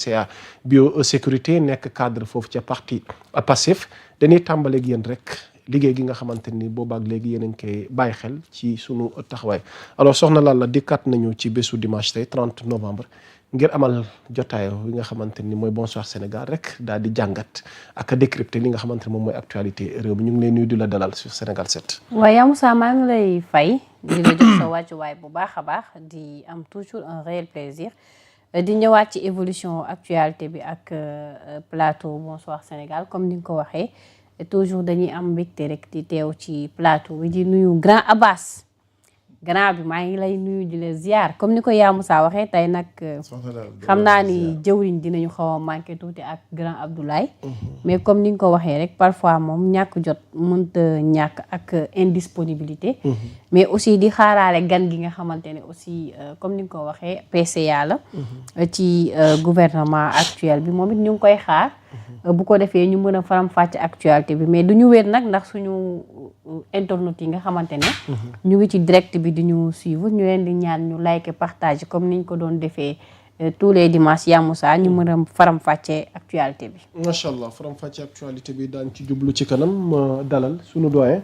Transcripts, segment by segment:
CA biosécurité nekk cadre foofu ca parti Pastef dañuy tàmbaleeg yéen rek liggéey gi nga xamante ni boobaak léegi yéen a ngi koy bàyyi xel ci sunu taxawaay alors soxna Lalla dikkaat nañu ci bésu dimanche tey 30 novembre ngir amal jotaay yi nga xamante ni mooy Bonsoir Sénégal rek daal di jàngat ak décrypter li nga xamante ni moom mooy actualité réew mi ñu ngi lay nuyu di la dalal sur Sénégal 7. waaye yaa Moussa maa ngi lay fay di la jox sa wàccuwaay bu baax a baax di am toujours un réel plaisir di ñëwaat ci évolution actualité bi ak plateau Bonsoir Sénégal comme ni nga ko waxee toujours dañuy am mbégte rek di teew ci plateau bi di nuyu grand Abbas grand bi maa ngi lay nuyu di la ziar comme ni ko yaa Moussa waxee tey nag xam naa ni jëwriñ dinañu xaw a manqué tuuti ak grand Abdoulaye mais comme ni nga ko waxee rek parfois moom ñàkk jot mënta ñàkk ak indisponibilité mais aussi di xaaraale gan gi nga xamante ne aussi comme ni nga ko waxee PCA la ci gouvernement actuel bi moom it ñu ngi koy xaar bu ko defee ñu mën a faram-fàcce actualité bi mais du ñu wéet nag ndax suñu internautes yi nga xamante ne ñu ngi ci direct bi di ñu suivre ñu leen di ñaan ñu like partage comme niñ ko doon defee tous les dimanches yaa Moussa ñu mën a faram-fàcce actualité bi. macha allah faram-fàcce actualité bi daañu ci jublu ci kanam dalal suñu doyen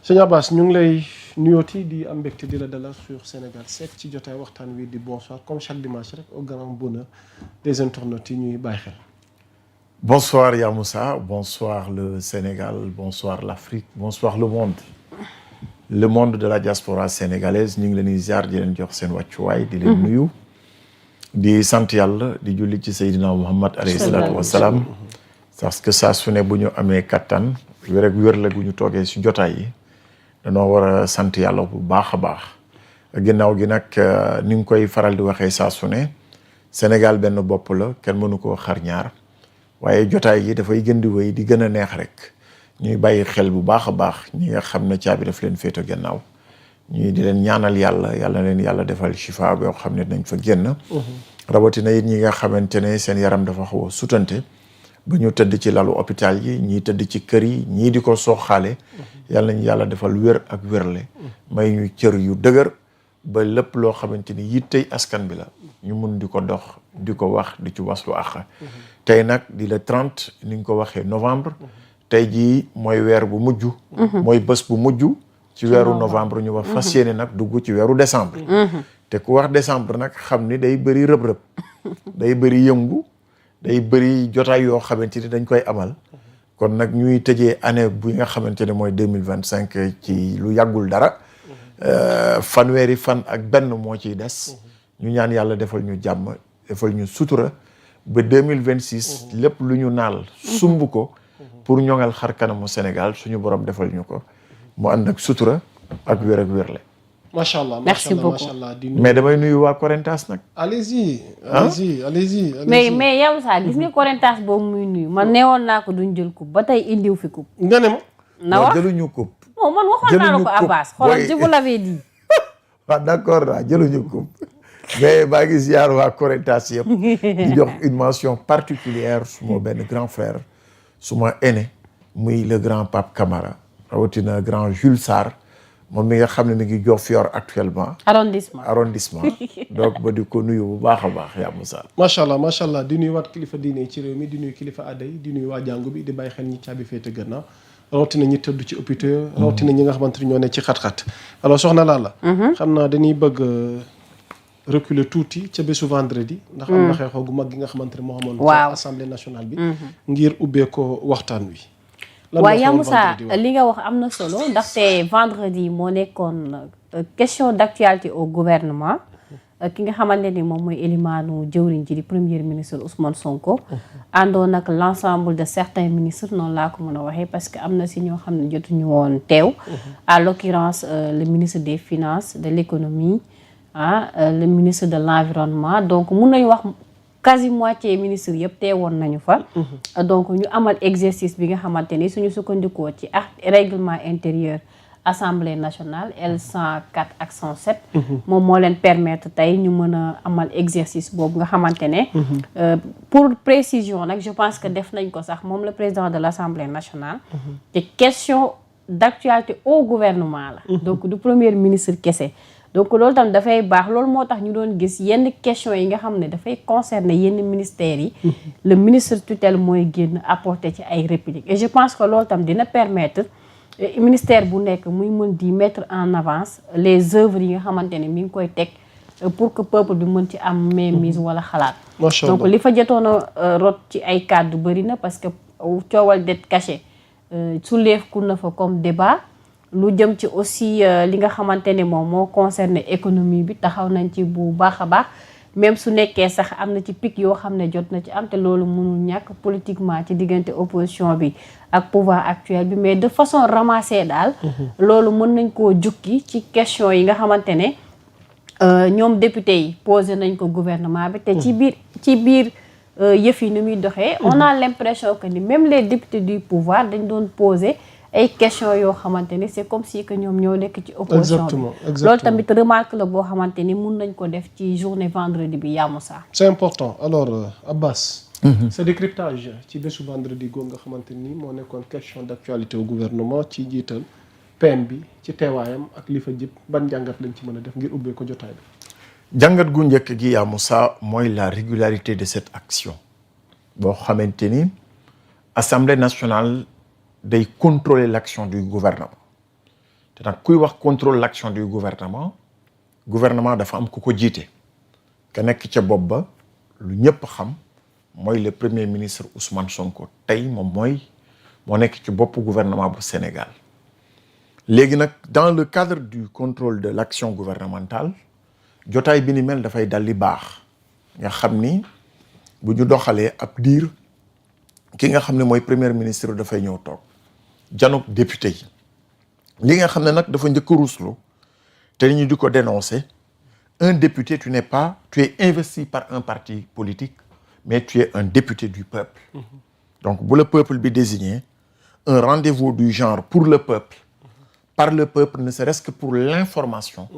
sëñ Abbas ñu ngi lay nuyooti di am mbégte di la dalal sur Sénégal 7 ci jotaay waxtaan wi di bonsoir comme chaque dimanche rek au grand bonheur des internautes yi ñuy bàyyi xel. Bonsoir Ya Moussa, bonsoir le Sénégal, bonsoir l'Afrique, bonsoir le monde. Le monde de la diaspora sénégalaise ñu ngi leen di ziar di leen jox seen wàccuwaay di leen nuyu. di sant yàlla di julli ci Seydina Muhammad alayhi salaatu wa salaam. parce que saa su ne bu ñu amee kattan wér ak wér la gu ñu toogee si jotaay yi danoo war a sant yàlla bu baax a baax. ginnaaw gi nag ni nga koy faral di waxee saa su ne Sénégal benn bopp la kenn mënu koo xar ñaar. waaye jotaay yi dafay gën di wéy di gën a neex rek ñuy bàyyi xel bu baax a baax ñi nga xam ne caabi daf leen féeto gannaaw ñuy di leen ñaanal yàlla leen yàlla defal chifa boo xam ne dañ fa génn rawatina it ñi nga xamante ne seen yaram dafa xaw a sutante ba ñu tëdd ci lalu hôpital yi ñii tëdd ci kër yi ñii di ko sooxaale yàlla nañu yàlla defal wér ak wérle may ñu cër yu dëgër ba lépp loo xamante ni yittey askan bi la ñu mun di ko dox di ko wax di ci waslu àq tey nag di le 30 ni nga ko waxee novembre tey jii mooy weer bu mujj mooy bés bu mujj ci weeru novembre ñu wax fas yéene nag dugg ci weeru décembre te ku wax décembre nag xam ni day bëri rëb-rëb day bëri yëngu day bëri jotaay yoo xamante ni dañ koy amal kon nag ñuy tëjee année bu nga xamante ne mooy 2025 ci lu yàggul dara fanweeri fan ak benn moo ciy des ñu ñaan yàlla defal ñu jàmm defal ñu sutura ba 2026 lépp lu ñu naal sumb ko pour ñoŋal xar kanamu Sénégal suñu borom defal ñu ko mu ànd ak sutura ak wér ak wérle. macha allah merci beaucoup macha allah mais damay nuyu waa Corentas nag. allez-y. mais yow sax gis nga Corentas boobu muy nuyu man neewoon naa ko duñ jël coupe ba tey indiw fi coupe. nga ne ma. na wax jëluñu coupe. non man waxoon naa la ko Abbas xoolal je vous l'avais dit. waaw d'accord jëluñu coupe. mais maa ngi ziar waa Corentas yëpp di jox une mention particulière suma benn grand frère suma aîné muy le grand Pape Camara rawatina grand Jules Sarr moom mi nga xam ne mi ngi Diofior actuellement arrondissement donc ba di ko nuyu bu baax a baax yaa Moussa. macha allah di nuyu waat kilifa diine ci réew mi di nuyu kilifa aada yi di nuyu waa jàngu bi di bàyyi xel ñi caabi féete gannaaw rawatina ñi tëdd ci hôpital rawatina ñi nga xamante ni ñoo ne ci xat-xat alors soxna Lalla xam naa dañuy bëgg reculer tuuti ca bésu vendredi ndax am na xeexoo gu mag gi nga xamante ne moo xamoon ci assemblée nationale bi ngir ubbee ko waxtaan wi waaw yaa Moussa li nga wax am na solo ndaxte vendredi moo nekkoon question d'actualité au gouvernement ki nga xamante ni moom mooy élimaanu jëwriñ ji di premier ministre Ousmane Sonko àndoon ak l'ensemble de certains ministres noonu laa ko mën a waxee parce que am na si ñoo xam ne jotuñu woon teew à l'occurrence le ministre des finances de l'économie le ministre de l'environnement donc mun nañu wax quasi moitié ministre yëpp teewoon nañu fa donc ñu amal exercice bi nga xamante ni suñu sukkandikoo ci règlement intérieur assemblée nationale L104 ak 107 moom moo leen permettre tey ñu mën a amal exercice boobu nga xamante ne pour précision nag je pense que def nañ ko sax moom le président de l'assemblée nationale te question d'actualité au gouvernement la donc du premier ministre kese donc loolu tam dafay baax loolu moo tax ñu doon gis yenn questions yi nga xam ne dafay concerner yenn ministères yi le ministre tutelle mooy génn apporter ci ay répliques et je pense que loolu tam dina permettre ministère bu nekk muy mën di mettre en avance les œuvres yi nga xamante ne mi ngi koy teg pour que peuple bi mën ci am mainmise wala xalaat donc li fa jotoon a rot ci ay kàddu bëri na parce que coowal dette cachée souleveku na fa comme débat lu jëm ci aussi li nga xamante ne moom moo concerné économie bi taxaw nañ ci bu baax a baax même su nekkee sax am na ci pic yoo xam ne jot na ci am te loolu mënul ñàkk politiquement ci diggante opposition bi ak pouvoir actuel bi mais de façon ramassée daal loolu mën nañ koo jukki ci question yi nga xamante ne ñoom député yi posé nañ ko gouvernement bi te ci biir yëf yi ni muy doxee on a l'impression que ni même les députés du pouvoir dañ doon poser ay questions yoo xamante ni c'est comme si que ñoom ñoo nekk ci opposition bi loolu tamit remarque la boo xamante ni mun nañ ko def ci journée vendredi bi yaa Moussa. c'est important alors Abbas ce décryptage ci bésu vendredi googu nga xamante ni moo nekkoon question d'actualité au gouvernement ci jiital PM bi ci teewaayam ak li fa jëpp ban jàngat lañ ci mën a def ngir ubbee ko jotaay bi. jàngat gu njëkk gi yaa Moussa mooy la régularité de cette action boo xamante ni Assemblée nationale day contrôler l'action du gouvernement te nag kuy wax contrôle l'action du gouvernement dafa am ku ko jiite ka nekk ca bopp ba lu ñëpp xam mooy le premier ministre Ousmane Sonko tey moom moo nekk ci bopp gouvernement bu Sénégal léegi nag dans le cadre du contrôle de l'action gouvernementale jotaay bi ni mel dafay dal di baax nga xam ni bu ñu doxalee ab diir ki nga xam ne mooy premier ministre dafay ñëw toog janook député yi li nga xam ne nag dafa njëkk a ruslu te ñu di ko dénoncer un député tu es investi par un parti politique mais tu es un député du peuple donc bu le peuple bi désigné un rendez-vous du genre pour le peuple par le peuple ne serait-ce que pour l'information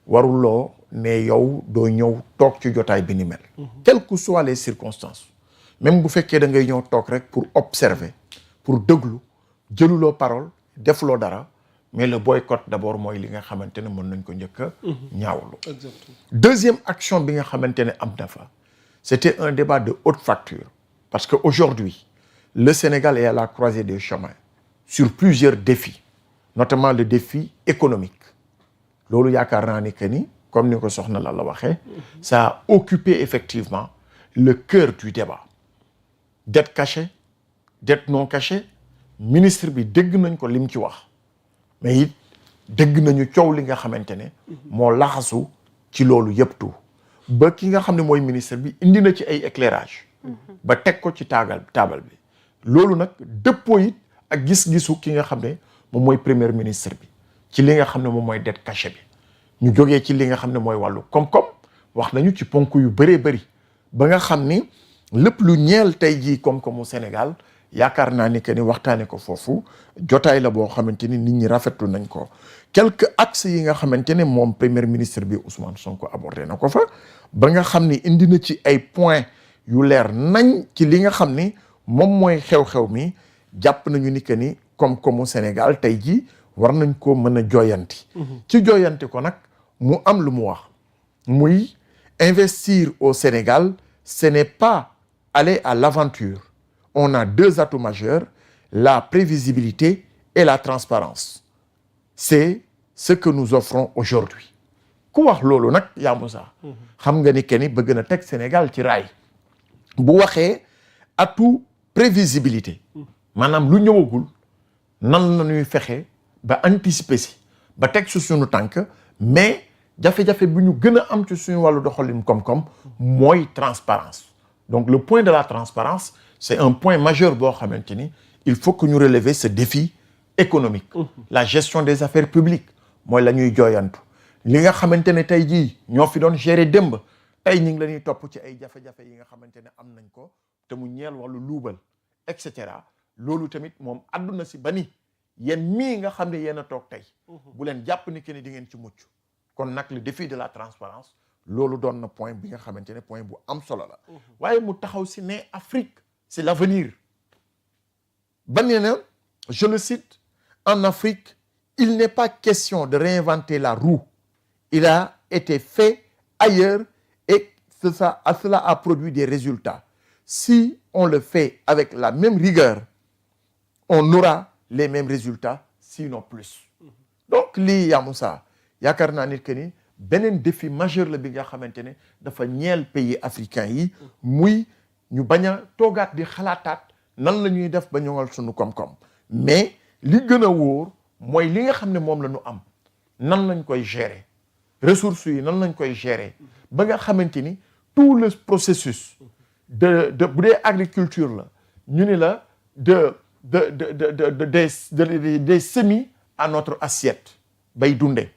waruloo ne yow doo ñëw toog ci jotaay bi ni mel quelles que soient les circonstances même bu fekkee da ngay ñëw toog rek pour observer pour déglu jëluloo parole defuloo dara mais le boycott d'abord mooy li nga xamante ne mën nañ ko njëkk a ñaawlu deuxième action bi nga xamante ne am na fa c'était un débat de haute facture parce que aujourd'hui le Sénégal est à la croisée des chemins sur plusieurs défis notamment le défi économique loolu yaakaar naa ni que ni comme ni ko soxna la waxee ça a occupé effectivement le cœur du débat dette cachée dette non cachée ministre bi dégg nañ ko lim ci wax mais it dégg nañu coow li nga xamante ne moo laxasu ci loolu yëpp tout ba ki nga xam ne mooy ministre bi indi na ci ay éclairage ba teg ko ci taabal bi loolu nag dëppoo it ak gis-gisu ki nga xam ne moom mooy premier ministre bi ci li nga xam ne moom mooy dette cachée bi ñu jógee ci li nga xam ne mooy wàllu koom-koom wax nañu ci ponk yu bëree bëri ba nga xam ni lépp lu ñeel tey jii koom-koomu Sénégal yaakaar naa ni que ni waxtaane ko foofu jotaay la boo xamante ni nit ñi rafetlu nañ ko quelques axes yi nga xamante ne moom premier ministre bi Ousmane Sonko abordé na ko fa ba nga xam ni indi na ci ay points yu leer nañ ci li nga xam ni moom mooy xew-xew mi jàpp nañu ni que ni koom-koomu Sénégal tey jii war nañ ko mën a jooyanti ci jooyanti ko nag mu am lu mu wax muy investir au Sénégal ce n'est pas aller à l'aventure on a deux atouts majeurs la prévisibilité et la transparence c'est ce que nous offrons aujourd'hui ku wax loolu nag yaa Moussa xam nga ni kenn bëgg na teg Sénégal ci raay bu waxee atout prévisibilité maanaam lu ñëwagul nan la ñuy fexe ba anticiper si ba teg su suñu tànk mais jafe-jafe bi ñu gën a am ci suñu wàllu doxalin koom-koom mooy transparence donc le point de la transparence c'est un point majeur boo xamante ni il faut que ñu relever ce défi économique la gestion des affaires publiques mooy la ñuy jooyantu li nga xamante ne tey jii ñoo fi doon gérer démb tey ñu ngi la ñuy topp ci ay jafe-jafe yi nga xamante ne am nañ ko te mu ñeel wàllu luubal et cetera loolu tamit moom àdduna si ba ni yéen mii nga xam ne yéen a toog tey bu leen jàpp ni que ni di ngeen ci mucc kon nag le défi de la transparence loolu doon na point bi nga xamante ne point bu am solo la waaye mu taxaw si ne Afrique c'est l'avenir ban ne na je le cite en Afrique il n'est pas question de réinventer la roue il a été fait ailleurs et cela a produit des résultats. Si on le fait avec la même rigueur, on aura les mêmes résultats, sinon plus. Donc lii yaa Moussa yaakaar naa nit que ni beneen défi majeur la bi nga xamante ne dafa ñeel pays africains yi muy ñu bañ a toogaat di xalaataat nan la ñuy def ba ñoŋal suñu koom-koom mais li gën a wóor mooy li nga xam ne moom la ñu am nan lañ koy gérer ressources yi nan lañ koy gérer ba nga xamante ni tout le processus de bu dee agriculture la ñu ni la des semis à notre assiette bay dundee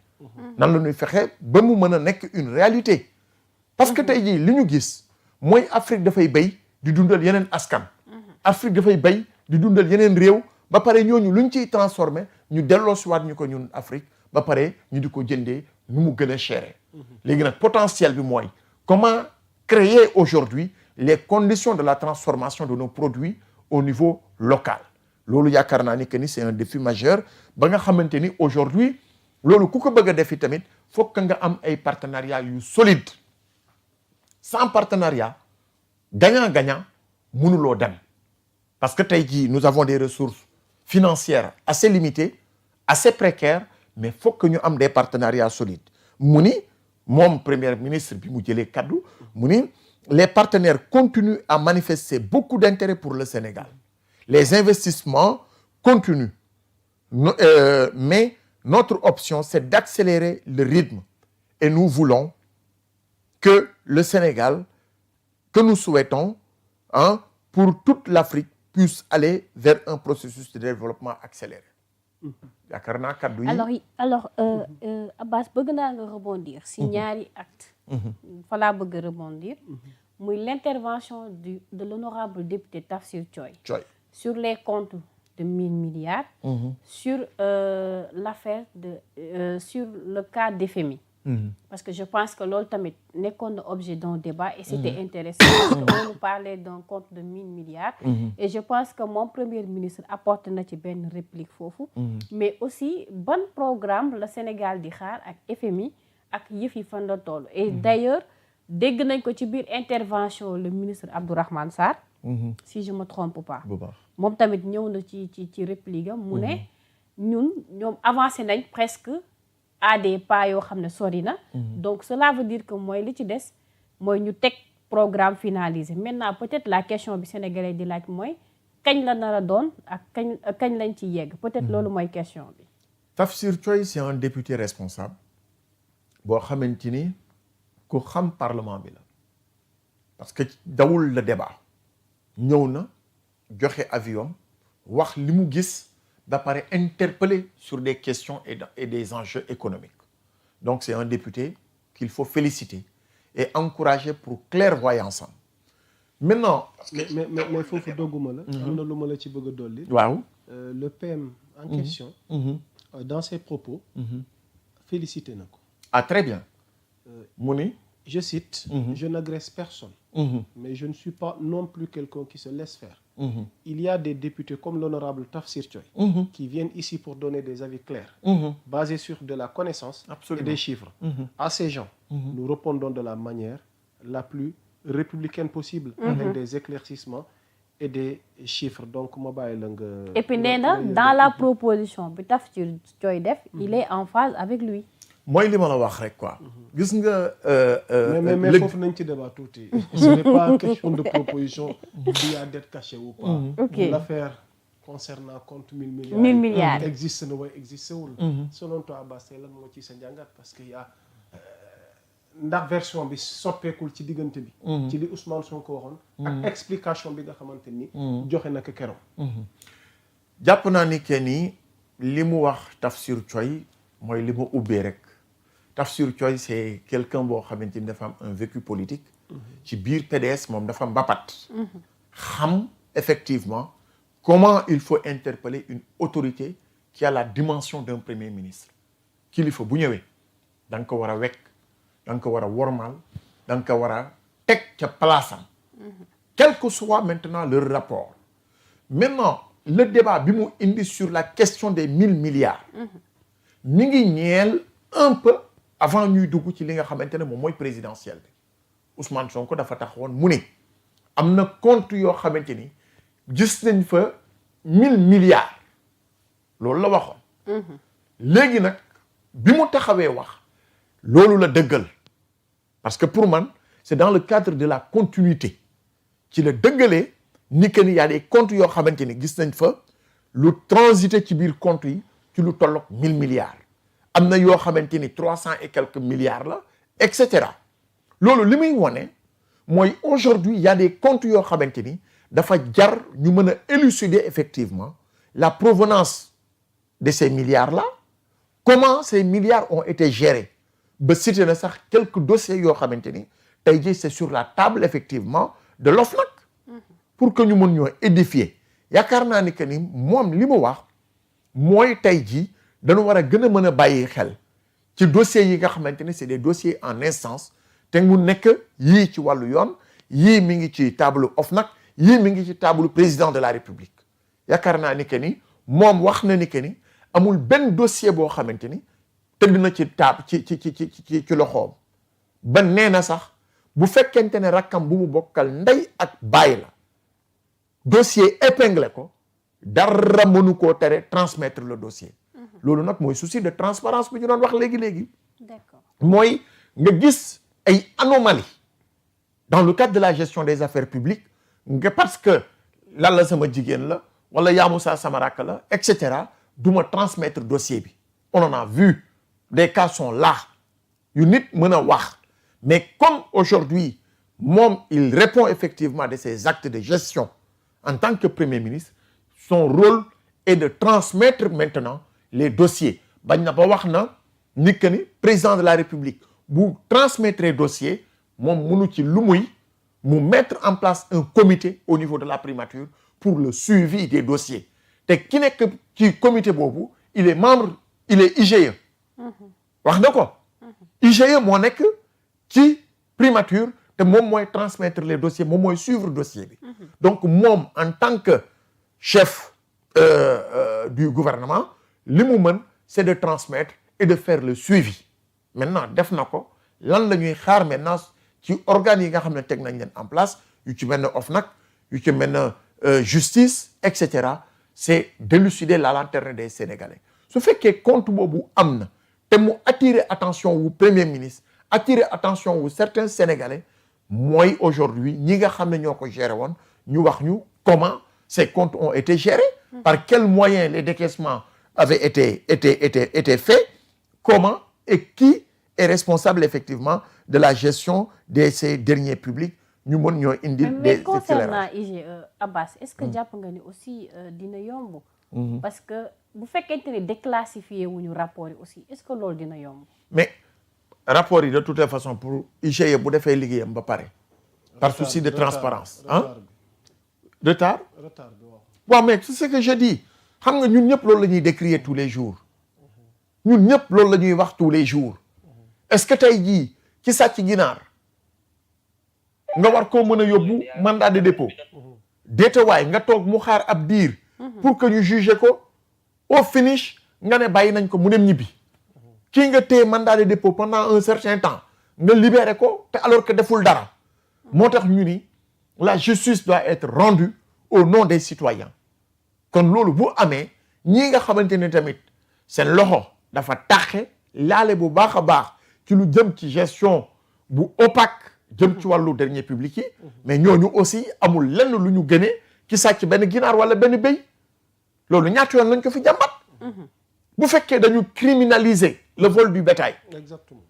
nan la ñuy fexe ba mu mën a nekk une réalité parce que tey jii li ñu gis mooy Afrique dafay bay di dundal yeneen askan Afrique dafay bay di dundal yeneen réew ba pare ñooñu luñ ciy transformé ñu delloo siwaat ñu ko ñun Afrique ba pare ñu di ko jëndee nu mu gën a chéré léegi nag potentiel bi mooy comment créer aujourd'hui les conditions de la transformation de nos produits au niveau local loolu yaakaar naa ni que ni c'est un défi majeur ba nga xamante ni aujourd'hui loolu ku ko bëgg a defi tamit fokk nga am ay partenariats yu solide sans partenariat gagnant-gagnant mënuloo dem parce que tey jii nous avons des ressources financières assez limitées assez précaires mais fokk ñu am des partenariats solides mu ni moom premier ministre bi mu jëlee kaddu mu ni les partenaires continuent à manifester beaucoup d'intérêt pour le Sénégal les investissements continuent mais notre option c'est d'accélérer le rythme et nous voulons que le Sénégal que nous souhaitons pour toute l'Afrique puisse aller vers un processus de développement accéléré yaakaar naa kaddu yi alors Abbas bëgg naa nga rebondir si ñaari acte fa laa bëgg rebondir muy l'intervention de l'honorable député Tafsir Thioye sur les comptes de 1000 milliards sur l'affaire sur le cas d'FMI parce que je pense que loolu tamit nekkoon na objet d'un débat et c'était intéressant parce que on nous parlait d'un compte de 1000 milliards et je pense que mon premier ministre apporte na ci benn réplique foofu mais aussi ban programme la Sénégal di xaar ak FMI ak yëf yi fan la toll et d'ailleurs dégg nañ ko ci biir intervention le ministre Abdourahmane Sarr si je me trompe pas moom tamit ñëw na ci réplique am mu ne ñoom avancé nañ presque à des pas yoo xam ne sori na donc cela veut dire que mooy li ci des mooy ñu teg programme finalisé maintenant peut-être la question bi sénégalais di laaj mooy kañ la nar a doon ak kañ lañ ci yegg peut-être loolu mooy question bi Tafsir Thioye c'est un député responsable boo xamante ni ku xam parlement bi la parce que dawul le débat ñëw na joxe avion wax li mu gis ba pare interpeller sur des questions et des enjeux économiques donc c'est un député qu'il faut féliciter et encourager pour clairvoyance am maintenant mais foofu dogguma la am na lu ma la ci bëgg a dolli waaw le PM en question dans ses propos félicité na ko très bien mu ni je cite je n'agresse personne mais je ne suis pas non plus quelqu'un qui se laisse faire il y a des députés comme l'honorable Tafsir Thioye qui viennent ici pour donner des avis clairs basés sur de la connaissance et des chiffres à ces gens nous répondons de la manière la plus républicaine possible avec des éclaircissements et des chiffres donc ma bàyyi la nga et puis nee na dans la proposition bi Tafsir Thioye def il est en phase avec lui mooy li ma la wax rek quoi gis nga mais foofu nañ ci débat tuuti ce n'est pas question de proposition il y a dette cachée ou pas l'affaire concernant compte 1000 milliards existe na way existe wul selon toi Abbas tey lan moo ci sa njàngat parce que y a ndax version bi soppeekul ci diggante bi ci li Ousmane Sonko waxoon ak explication bi nga xamante ni joxe na ko keroog jàpp naa ni que ni li mu wax Tafsir Thioye mooy li ma ubbee rek Tafsir Thioye c'est quelqu'un boo xamante ni dafa am un vécu politique ci biir PDS moom dafa mbapat xam effectivement comment il faut interpeller une autorité qui a la dimension d'un premier ministre kilifa bu ñëwee da nga ko war a wekk da nga ko war a wormaal da nga ko war a teg ca place am quel que soit maintenant leur rapport maintenant le débat bi mu indi sur la question des 1000 milliards mi ngi ñeel un peu avant ñuy dugg ci li nga xamante ne moom mooy présidentiel bi Ousmane Sonko dafa taxawoon mu ne am na compte yoo xamante ni gis nañ fa 1000 milliards loolu la waxoon. léegi nag bi mu taxawee wax loolu la dëggal parce que pour man c'est dans le cadre de la continuité ci la dëggalee ni que ni y a des comptes yoo xamante ni gis nañ fa lu transité ci biir compte yi ci lu tolloog 1000 milliards am na yoo xamante ni 300 et quelques milliards la et cetera loolu li muy wone mooy aujourd'hui il y a des comptes yoo xamante ni dafa jar ñu mën a élucider effectivement la provenance de ces milliards là comment ces milliards ont été gérés ba cité na sax quelques dossiers yoo xamante ni tey jii c'est sur la table effectivement de l'OFNAC pour que ñu mën ñoo édifier yaakaar naa ni que ni moom li mu wax mooy tey jii dañu war a gën a mën a bàyyi xel ci dossiers yi nga xamante ni c'est des dossiers en instance te mu nekk yii ci wàllu yoon yii mi ngi ci table OFNAC yii mi ngi ci table président de la République yaakaar naa ni que ni moom wax na ni que ni amul benn dossier boo xamante ni tëdd na ci table ci loxoom ba nee na sax bu fekkente ne rakkam bu mu bokkal ndey ak baay la dossier épinglé ko dara mënu koo tere transmettre le dossier loolu nag mooy souci de transparence bi ñu doon wax léegi-léegi d'accord mooy nga gis ay anomalies dans le cadre de la gestion des affaires publiques nga parce que lan la sama jigéen la wala Yamoussa sama rakk la et cetera du ma transmettre dossier bi on en a vu des cas sont là yu nit mën a wax mais comme aujourd'hui moom il répond effectivement de ses actes de gestion en tant que Premier ministre son rôle est de transmettre maintenant les dossiers bañ na ba wax na ni que ni président de la République bu transmettre dossier moom mënu ci lu muy mu mettre en place un comité au niveau de la primature pour le suivi des dossiers te ki nekk ci comité boobu il est membre il est IGE wax na ko IGE moo nekk ci primature te moom mooy transmettre les dossiers moom mooy suivre dossier bi donc moom en tant que chef du gouvernement li mu mën c'est de transmettre et de faire le suivi maintenant def na ko lan la ñuy xaar maintenant ci organes yi nga xam ne teg nañ leen en place yu ci mel ne OFNAC yu ci mel ne justice et cetera c'est d'élucider la lanterne des Sénégalais su fekkee compte boobu am na te mu attirer attention wu premier ministre attirer attention wu certains Sénégalais mooy aujourd'hui ñi nga xam ne ñoo ko géré woon ñu wax ñu comment ces comptes ont été gérés par quels moyens les décaissements avaient été faits comment et qui est responsable effectivement de la gestion de ces deniers publics ñu mën ñoo indil mais concernant IGE Abbas est-ce que jàpp nga ni aussi dina yomb parce que bu fekkente ne déclassifié wuñu rapport yi aussi est-ce que loolu dina yomb mais rapport yi de toute façon pour IGE bu defee liggéeyam ba pare par souci de transparence retard waaw mais c'est ce que je dis xam nga ñun ñëpp loolu la ñuy décrier tous les jours ñun ñëpp loolu la ñuy wax tous les jours est-ce que tey jii ci sàcc ginaar nga war koo mën a yóbbu mandat de dépôt déetawaay nga toog mu xaar ab diir pour que ñu juger ko au finish nga ne bàyyi nañ ko mu dem ñibbi kii nga téye mandat de dépôt pendant un certain temps nga libéré ko te alors que deful dara moo tax ñu ni la justice doit être rendue au nom des citoyens kon loolu bu amee ñii nga xamante ne tamit seen loxo dafa taxe laale bu baax a baax ci lu jëm ci gestion bu opaque jëm ci wàllu deniers publics yi mais ñooñu aussi amul lenn lu ñu gënee ki sàcc benn ginaar wala benn béy loolu ñaata yoon lañ ko fi jàmbat bu fekkee dañu criminaliser le vol du bétail exactement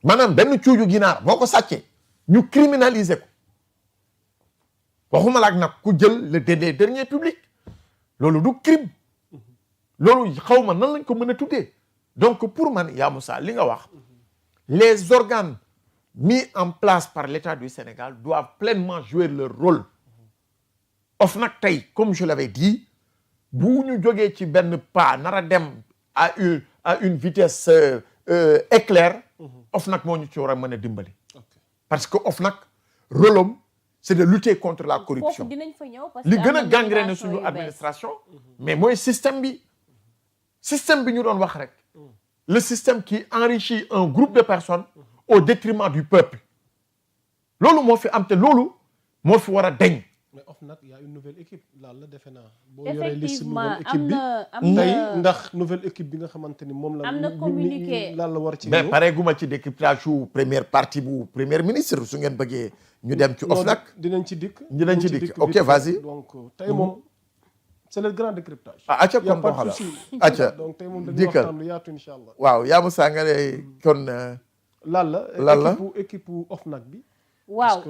maanaam benn cuuju ginaar boo ko sàccee ñu criminaliser ko waxuma laak nag ku jël le deniers publics loolu du crime loolu xawma nan lañ ko mën a tuddee donc pour man yaa Moussa li nga wax les organes mis en place par l'État du Sénégal doivent pleinement jouer leur rôle OFNAC tey comme je l'avais dit bu ñu jógee ci benn pas nar a dem à une vitesse éclair OFNAC moo ñu ci war a mën a dimbali parce que OFNAC rôle am c'est de lutter contre la corruption dinañ fa ñëw parce que li gën a gangréné suñu administration mais mooy système bi ñu doon wax rek le système qui enrichit un groupe de personnes au détriment du peuple loolu moo fi am te loolu moo fi war a deñ. mais OFNAC y a une nouvelle équipe laal la defe naa. effectivement ndax nouvelle équipe bi nga xamante ni moom la. am na communiqué laal la war ci. mais pare guma ci décryptage su première partie bu premier ministre su ngeen bëggee ñu dem ci OFNAC. dinañ ci dikk. ok vas-y. donc tey moom c'est le grand décryptage. acca kon doxala acca donc tey moom dañuy waxtaan lu yaatu incha allah. waaw yaa Moussa nga ne kon. laal la équipe OFNAC bi. waaw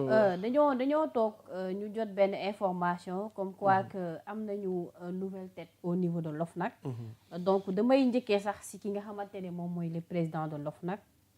dañoo toog ñu jot benn information comme quoi que am nañu nouvelle tête au niveau de l'OFNAC. donc damay njëkkee sax si ki nga xamante ne moom mooy le président de l'OFNAC